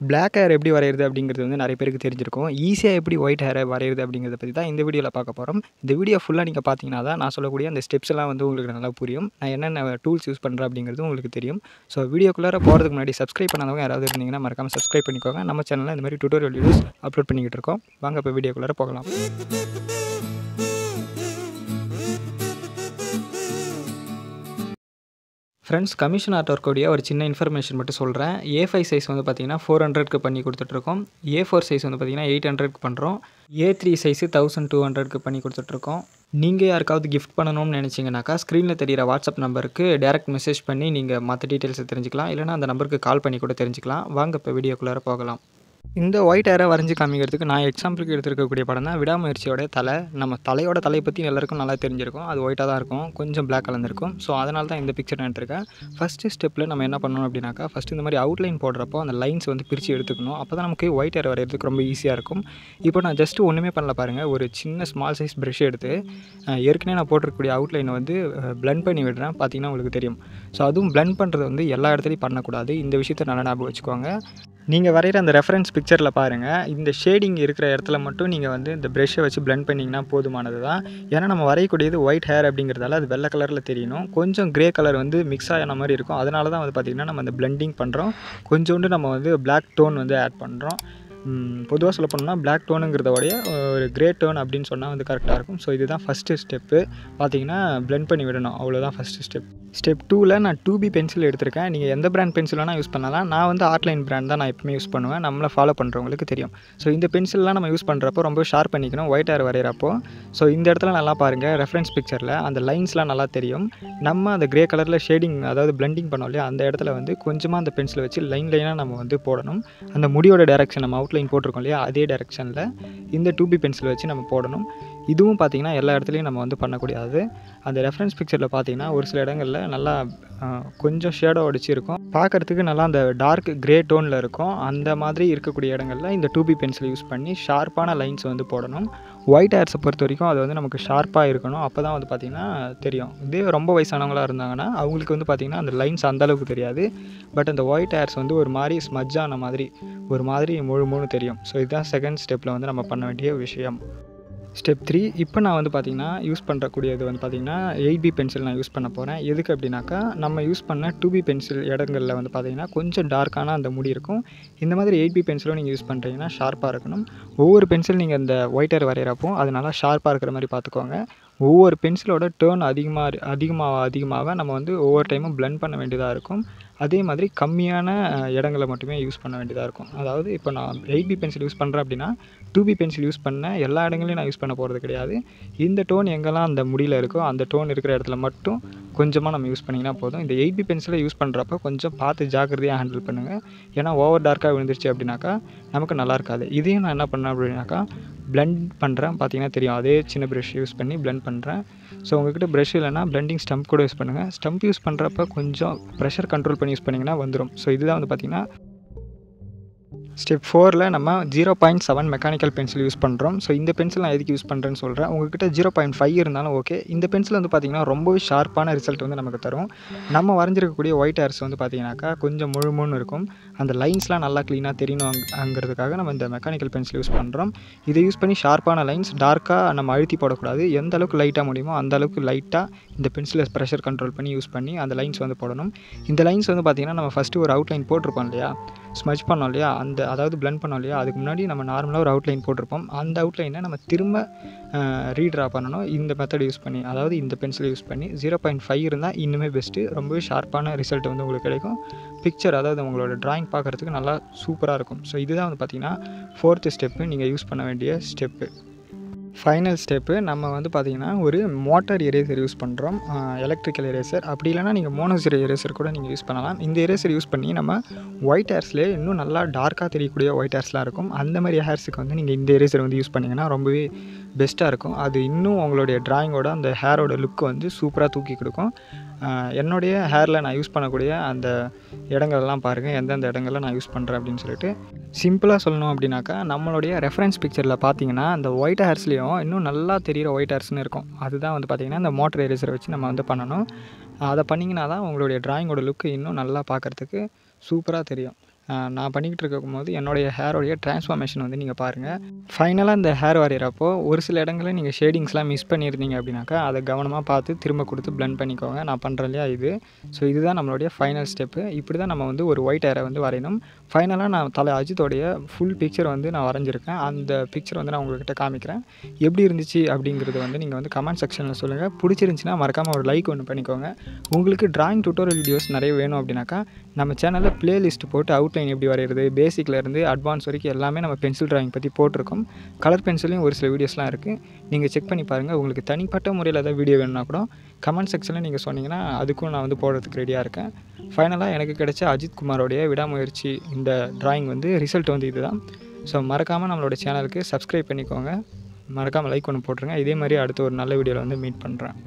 Black hair எப்படி வரையிறது அப்படிங்கிறது வந்து நிறைய பேருக்கு தெரிஞ்சிருக்கும். ஈஸியாக எப்படி ஒயிட் ஹேரை வரையிறது அப்படிங்கிறத பற்றி தான் இந்த வீடியோவில் பார்க்க போகிறோம். இந்த வீடியோ ஃபுல்லாக நீங்கள் பார்த்தீங்கன்னா தான் நான் சொல்லக்கூடிய அந்த ஸ்டெப்ஸ் எல்லாம் வந்து உங்களுக்கு நல்லா புரியும். நான் என்னென்ன டூல்ஸ் யூஸ் பண்ணுறேன் அப்படிங்கிறது உங்களுக்கு தெரியும். ஸோ வீடியோக்குள்ளே போகிறதுக்கு முன்னாடி சப்ஸ்கிரைப் பண்ணாதவங்க யாராவது இருந்தீங்கன்னா மறக்காமல் சப்ஸ்கிரைப் பண்ணிக்கோங்க. நம்ம சேனலில் இந்த மாதிரி டியூட்டோரியல் வீடியோஸ் அப்லோட் பண்ணிக்கிட்டு இருக்கோம். வாங்க இப்போ வீடியோக்குள்ளே போகலாம். ஃப்ரெண்ட்ஸ், கமிஷன் ஆர்ட் ஒர்க்கோடைய ஒரு சின்ன இன்ஃபர்மேஷன் மட்டும் சொல்கிறேன். A5 சைஸ் வந்து பார்த்திங்கன்னா 400க்கு பண்ணி கொடுத்துட்ருக்கோம். A4 சைஸ் வந்து பார்த்திங்கன்னா 800க்கு பண்ணுறோம். A3 சைஸு 1200க்கு பண்ணி கொடுத்துட்ருக்கோம். நீங்கள் யாருக்காவது கிஃப்ட் பண்ணணும்னு நினச்சிங்கனாக்கா ஸ்க்ரீனில் தெரிகிற வாட்ஸ்அப் நம்பருக்கு டேரெக்ட் மெசேஜ் பண்ணி நீங்கள் மற்ற டீட்டெயில்ஸை தெரிஞ்சுக்கலாம். இல்லைனா அந்த நம்பருக்கு கால் பண்ணி கூட தெரிஞ்சுக்கலாம். வாங்க இப்போ வீடியோக்குள்ளார போகலாம். இந்த ஒயிட் ஹேரை வரைஞ்சி காமிக்கிறதுக்கு நான் எக்ஸாம்பிளுக்கு எடுத்துருக்கக்கூடிய படம் தான் விடாமுயற்சியோட தலை. நம்ம தலையோட தலையை பற்றி எல்லாருக்கும் நல்லா தெரிஞ்சிருக்கும். அது ஒயிட்டாக தான் இருக்கும், கொஞ்சம் பிளாக் கலந்துருக்கும். ஸோ அதனால தான் இந்த பிக்சர் நான் எடுத்திருக்கேன். ஃபஸ்ட்டு ஸ்டெப்பில் நம்ம என்ன பண்ணணும் அப்படின்னாக்கா, ஃபஸ்ட்டு இந்த மாதிரி அவுட்லைன் போடுறப்போ அந்த லைன்ஸ் வந்து பிரித்து எடுத்துக்கணும். அப்போ தான் நமக்கு ஒயிட் ஹேர் வரைகிறதுக்கு ரொம்ப ஈஸியாக இருக்கும். இப்போ நான் ஜஸ்ட்டு ஒன்றுமே பண்ணல பாருங்கள். ஒரு சின்ன ஸ்மால் சைஸ் ப்ரஷ் எடுத்து ஏற்கனவே நான் போட்டிருக்கக்கூடிய அவுட்லைனை வந்து பிளெண்ட் பண்ணி விடுறேன். பார்த்தீங்கன்னா உங்களுக்கு தெரியும். ஸோ அதுவும் பிளெண்ட் பண்ணுறது வந்து எல்லா இடத்துலையும் பண்ணக்கூடாது. இந்த விஷயத்தை நல்லா ஞாபகம் வச்சுக்கோங்க. நீங்கள் வரைகிற அந்த ரெஃபரன்ஸ் பிக்சரில் பாருங்கள், இந்த ஷேடிங் இருக்கிற இடத்துல மட்டும் நீங்கள் வந்து இந்த ப்ரெஷ்ஷை வச்சு பிளெண்ட் பண்ணிங்கன்னா போதுமானது தான். ஏன்னா நம்ம வரையக்கூடியது ஒயிட் ஹேர் அப்படிங்கிறதால அது வெள்ளை கலரில் தெரியணும். கொஞ்சம் க்ரே கலர் வந்து மிக்ஸ் ஆன மாதிரி இருக்கும். அதனால தான் வந்து பார்த்திங்கன்னா நம்ம அந்த பிளெண்டிங் பண்ணுறோம். கொஞ்சோண்டு நம்ம வந்து பிளாக் டோன் வந்து ஆட் பண்ணுறோம். பொதுவாக சொல்ல போனோம்னா பிளாக் டோனுங்கிறதோடைய ஒரு க்ரே டோன் அப்படின்னு சொன்னால் வந்து கரெக்டாக இருக்கும். ஸோ இதுதான் ஃபஸ்ட்டு ஸ்டெப்பு. பார்த்தீங்கன்னா பிளெண்ட் பண்ணி விடணும், அவ்வளோதான் ஃபஸ்ட்டு ஸ்டெப். ஸ்டெப் 2ல் நான் 2B பென்சில் எடுத்திருக்கேன். நீங்கள் எந்த பிராண்ட் பென்சில் வேணால் யூஸ் பண்ணலாம். நான் வந்து ஆர்ட்லைன் பிராண்ட் தான் நான் எப்பவுமே யூஸ் பண்ணுவேன். நம்மளை ஃபாலோ பண்ணுறவங்களுக்கு தெரியும். ஸோ இந்த பென்சில்லாம் நம்ம யூஸ் பண்ணுறப்போ ரொம்ப ஷார்ப் பண்ணிக்கணும் ஒயிட் ஹேர் வரைகிறப்போ. ஸோ இந்த இடத்துல நல்லா பாருங்கள், ரெஃபரன்ஸ் பிக்சரில் அந்த லைன்ஸ்லாம் நல்லா தெரியும். நம்ம அந்த க்ரே கலரில் ஷேடிங் அதாவது பிளெண்டிங் பண்ணோம் இல்லையா, அந்த இடத்துல வந்து கொஞ்சமாக அந்த பென்சிலை வச்சு லைனாக நம்ம வந்து போடணும். அந்த முடியோட டைரக்ஷன் நம்ம அவுட்லைன் போட்டிருக்கோம் இல்லையா, அதே டைரக்ஷனில் இந்த 2B பென்சில் வச்சு நம்ம போடணும். இதுவும் பார்த்திங்கன்னா எல்லா இடத்துலையும் நம்ம வந்து பண்ணக்கூடியது. அந்த ரெஃபரன்ஸ் பிக்சரில் பார்த்திங்கன்னா ஒரு சில இடங்களில் நல்லா கொஞ்சம் ஷேடோ அடிச்சு இருக்கும். பார்க்குறதுக்கு நல்லா அந்த டார்க் க்ரே டோனில் இருக்கும். அந்த மாதிரி இருக்கக்கூடிய இடங்களில் இந்த 2B பென்சில் யூஸ் பண்ணி ஷார்ப்பான லைன்ஸ் வந்து போடணும். ஒயிட் ஹேர்ஸை பொறுத்த வரைக்கும் அது வந்து நமக்கு ஷார்ப்பாக இருக்கணும். அப்போ தான் வந்து பார்த்திங்கன்னா தெரியும். இதே ரொம்ப வயசானவங்களாக இருந்தாங்கன்னா அவங்களுக்கு வந்து பார்த்திங்கன்னா அந்த லைன்ஸ் அந்தளவுக்கு தெரியாது. பட் அந்த ஒயிட் ஹேர்ஸ் வந்து ஒரு மாதிரி ஸ்மஜ் ஆன மாதிரி ஒரு மாதிரி முழுமுன்னு தெரியும். ஸோ இதுதான் செகண்ட் ஸ்டெப்பில் வந்து நம்ம பண்ண வேண்டிய விஷயம். ஸ்டெப் 3 இப்போ நான் வந்து பார்த்திங்கன்னா யூஸ் பண்ணுறக்கூடியது வந்து பார்த்திங்கன்னா 8B பென்சில் நான் யூஸ் பண்ண போகிறேன். எதுக்கு அப்படின்னாக்கா, நம்ம யூஸ் பண்ண 2B பென்சில் இடங்களில் வந்து பார்த்திங்கன்னா கொஞ்சம் டார்க்கான அந்த முடி இருக்கும். இந்த மாதிரி 8B பென்சிலும் நீங்கள் யூஸ் பண்ணுறீங்கன்னா ஷார்ப்பாக இருக்கணும். ஒவ்வொரு பென்சில் நீங்கள் இந்த ஒயிட் ஹேர் வரைகிறப்போ அது நல்லா ஷார்ப்பாக இருக்கிற மாதிரி பார்த்துக்கோங்க. ஒவ்வொரு பென்சிலோட டேர்ன் அதிகமாக நம்ம வந்து ஒவ்வொரு டைமும் பிளெண்ட் பண்ண வேண்டியதாக இருக்கும். அதே மாதிரி கம்மியான இடங்களை மட்டுமே யூஸ் பண்ண வேண்டியதாக இருக்கும். அதாவது இப்போ நான் 8B பென்சில் யூஸ் பண்ணுறேன் அப்படின்னா 2B பென்சில் யூஸ் பண்ண எல்லா இடங்களையும் நான் யூஸ் பண்ண போகிறது கிடையாது. இந்த டோன் எங்கெல்லாம் அந்த முடியில் இருக்கோ அந்த டோன் இருக்கிற இடத்துல மட்டும் கொஞ்சமாக நம்ம யூஸ் பண்ணிங்கன்னா போதும். இந்த 8B பென்சிலை யூஸ் பண்ணுறப்ப கொஞ்சம் பார்த்து ஜாக்கிரதையாக ஹேண்டில் பண்ணுங்கள். ஏன்னா ஓவர் டார்க்காக விழுந்துருச்சு அப்படின்னாக்கா நமக்கு நல்லா இருக்காது. இதையும் நான் என்ன பண்ணேன் அப்படின்னாக்கா பிளெண்ட் பண்ணுறேன். பார்த்தீங்கன்னா தெரியும், அதே சின்ன ப்ரஷ் யூஸ் பண்ணி பிளெண்ட் பண்ணுறேன். ஸோ உங்கள்கிட்ட ப்ரஷ் இல்லைனா பிளெண்டிங் ஸ்டம்ப் கூட யூஸ் பண்ணுங்கள். ஸ்டம்ப் யூஸ் பண்ணுறப்ப கொஞ்சம் ப்ரெஷர் கண்ட்ரோல் பண்ணி யூஸ் பண்ணிங்கன்னா வந்துடும். ஸோ இதுதான் வந்து பார்த்திங்கன்னா ஸ்டெப் 4ல் நம்ம 0.7 மெக்கானிக்கல் பென்சில் யூஸ் பண்ணுறோம். ஸோ இந்த பென்சில் நான் எதுக்கு யூஸ் பண்ணுறேன்னு சொல்கிறேன். உங்கள்கிட்ட 0.5 இருந்தாலும் ஓகே. இந்த பென்சில் வந்து பார்த்திங்கன்னா ரொம்பவே ஷார்ப்பான ரிசல்ட் வந்து நமக்கு தரும். நம்ம வரைஞ்சிருக்கக்கூடிய ஒயிட் ஹேர்ஸ் வந்து பார்த்திங்கனாக்கா கொஞ்சம் முழுமுன்னு இருக்கும். அந்த லைன்ஸ்லாம் நல்லா க்ளீனாக தெரியணுங்கிறதுக்காக நம்ம இந்த மெக்கானிக்கல் பென்சில் யூஸ் பண்ணுறோம். இதை யூஸ் பண்ணி ஷார்ப்பான லைன்ஸ் டார்க்காக நம்ம அழுத்தி போடக்கூடாது. எந்த அளவுக்கு லைட்டாக முடியுமோ அந்த அளவுக்கு லைட்டாக இந்த பென்சிலை ப்ரெஷர் கண்ட்ரோல் பண்ணி யூஸ் பண்ணி அந்த லைன்ஸ் வந்து போடணும். இந்த லைன்ஸ் வந்து பார்த்திங்கன்னா நம்ம ஃபஸ்ட்டு ஒரு அவுட்லைன் போட்டிருப்போம் இல்லையா, ஸ்மஜ் பண்ணோம் இல்லையா, அதாவது பிளெண்ட் பண்ணோம் இல்லையா, அதுக்கு முன்னாடி நம்ம நார்மலாக ஒரு அவுட்லைன் போட்டிருப்போம். அந்த அவுட்லைனை நம்ம திரும்ப ரீட்ரா பண்ணணும் இந்த மெத்தட் யூஸ் பண்ணி. அதாவது இந்த பென்சிலை யூஸ் பண்ணி 0.5 இருந்தால் இன்னுமே பெஸ்ட்டு. ரொம்பவே ஷார்ப்பான ரிசல்ட் வந்து உங்களுக்கு கிடைக்கும். பிக்சர் அதாவது உங்களோட ட்ராயிங் பார்க்குறதுக்கு நல்லா சூப்பராக இருக்கும். ஸோ இதுதான் வந்து பார்த்திங்கன்னா 4th ஸ்டெப்பு, நீங்கள் யூஸ் பண்ண வேண்டிய ஸ்டெப்பு. ஃபைனல் ஸ்டெப்பு நம்ம வந்து பார்த்திங்கன்னா ஒரு மோட்டார் எரேசர் யூஸ் பண்ணுறோம். எலக்ட்ரிக்கல் எரேசர் அப்படி இல்லைனா நீங்கள் மோனோசர் எரேசர் கூட நீங்கள் யூஸ் பண்ணலாம். இந்த எரேசர் யூஸ் பண்ணி நம்ம ஒயிட் ஹேர்ஸ்லேயே இன்னும் நல்லா டார்க்காக தெரியக்கூடிய ஒயிட் ஹேர்ஸ்லாம் இருக்கும். அந்த மாதிரி ஹேர்ஸுக்கு வந்து நீங்கள் இந்த எரேசர் வந்து யூஸ் பண்ணிங்கன்னா ரொம்பவே பெஸ்ட்டாக இருக்கும். அது இன்னும் உங்களுடைய ட்ராயிங்கோட அந்த ஹேரோட லுக்கு வந்து சூப்பராக தூக்கி கொடுக்கும். என்னுடைய ஹேரில் நான் யூஸ் பண்ணக்கூடிய அந்த இடங்கள்லாம் பாருங்கள், எந்தெந்த இடங்களில் நான் யூஸ் பண்ணுறேன் அப்படின்னு சொல்லிட்டு. சிம்பிளாக சொல்லணும் அப்படின்னாக்கா, நம்மளுடைய ரெஃபரன்ஸ் பிக்சரில் பார்த்தீங்கன்னா அந்த ஒயிட் ஹேர்ஸ்லேயும் இன்னும் நல்லா தெரிகிற ஒயிட் ஹேர்ஸ்னு இருக்கும். அதுதான் வந்து பார்த்திங்கன்னா இந்த மோட்டர் எரேசரை வச்சு நம்ம வந்து பண்ணணும். அதை பண்ணிங்கன்னா தான் உங்களுடைய ட்ராயிங்கோட லுக்கு இன்னும் நல்லா பார்க்குறதுக்கு சூப்பராக தெரியும். நான் பண்ணிக்கிட்டு இருக்கும்போது என்னுடைய ஹேரோடைய ட்ரான்ஸ்ஃபார்மேஷன் வந்து நீங்கள் பாருங்கள். ஃபைனலாக இந்த ஹேர் வரைகிறப்போ ஒரு சில இடங்களில் நீங்கள் ஷேடிங்ஸ்லாம் மிஸ் பண்ணியிருந்தீங்க அப்படின்னாக்கா அதை கவனமாக பார்த்து திரும்ப கொடுத்து பிளெண்ட் பண்ணிக்கோங்க. நான் பண்ணுறேன் இல்லையா இது. ஸோ இதுதான் நம்மளுடைய ஃபைனல் ஸ்டெப்பு. இப்படி தான் நம்ம வந்து ஒரு ஒயிட் ஹேரை வந்து வரையணும். ஃபைனலாக நான் தலை அஜித்தோடைய ஃபுல் பிக்சர் வந்து நான் வரைஞ்சிருக்கேன். அந்த பிக்சர் வந்து நான் உங்கள்கிட்ட காமிக்கிறேன். எப்படி இருந்துச்சு அப்படிங்கிறது வந்து நீங்கள் வந்து கமெண்ட் செக்ஷனில் சொல்லுங்கள். பிடிச்சிருந்துச்சின்னா மறக்காமல் ஒரு லைக் ஒன்று பண்ணிக்கோங்க. உங்களுக்கு டிராயிங் டியூட்டோரியல் வீடியோஸ் நிறைய வேணும் அப்படின்னாக்கா நம்ம சேனலில் பிளேலிஸ்ட் போட்டு அவுட்லைன் எப்படி வரைகிறது பேசிக்லேருந்து அட்வான்ஸ் வரைக்கும் எல்லாமே நம்ம பென்சில் டிராயிங் பற்றி போட்டிருக்கோம். கலர் பென்சிலையும் ஒரு சில வீடியோஸ்லாம் இருக்குது. நீங்கள் செக் பண்ணி பாருங்கள். உங்களுக்கு தனிப்பட்ட முறையில் ஏதாவது வீடியோ வேணும்னா கூட கமெண்ட் செக்ஷனில் நீங்கள் சொன்னீங்கன்னா அதுக்கும் நான் வந்து போடுறதுக்கு ரெடியாக இருக்கேன். ஃபைனலாக எனக்கு கிடைச்ச அஜித் குமாரோடைய விடாமுயற்சி இந்த டிராயிங் வந்து ரிசல்ட் வந்து இதுதான். ஸோ மறக்காமல் நம்மளோட சேனலுக்கு சப்ஸ்கிரைப் பண்ணிக்கோங்க. மறக்காமல் லைக் ஒன்று போட்டுருங்க. இதே மாதிரி அடுத்த ஒரு நல்ல வீடியோவில் வந்து மீட் பண்ணுறேன்.